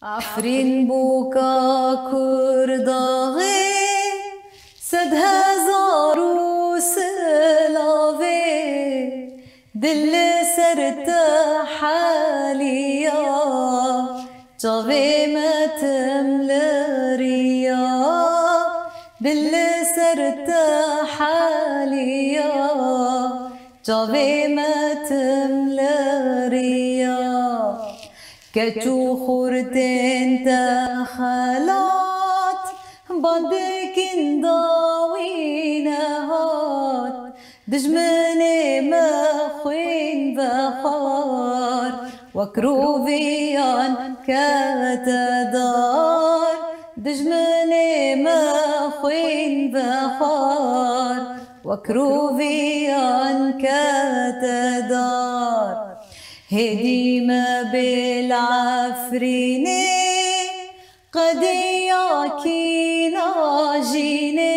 عفرین بوکا کرداغه صد هزار و سلاوه دل سرت حالیا جاوه متم لریا دل سرت حالیا جاوه متم لریا كتو خورتين تخلات بعدك ضاوينهات دجمني ما خوين بخار وكروفيان كتدار دجمني ما خوين بخار وكروفيان كتدار هدي ما بالعفريني قد ياكي ناجيني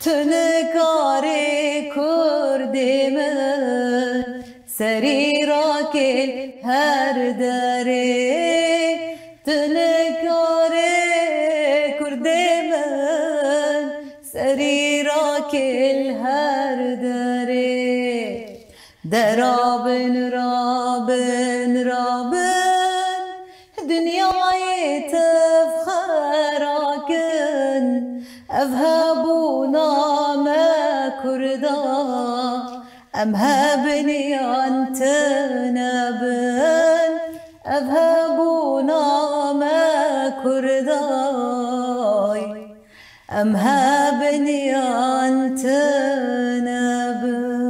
تنكاري كردي من سريرك الهردري تنكاري كردي من سريرك الهردري درابن رابن رابن دنياي تفخركن أذهبونا ما كردا أمهبني أنت نبن أذهبونا ما كردا أمهبني أنت نبن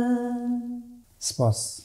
سپاس.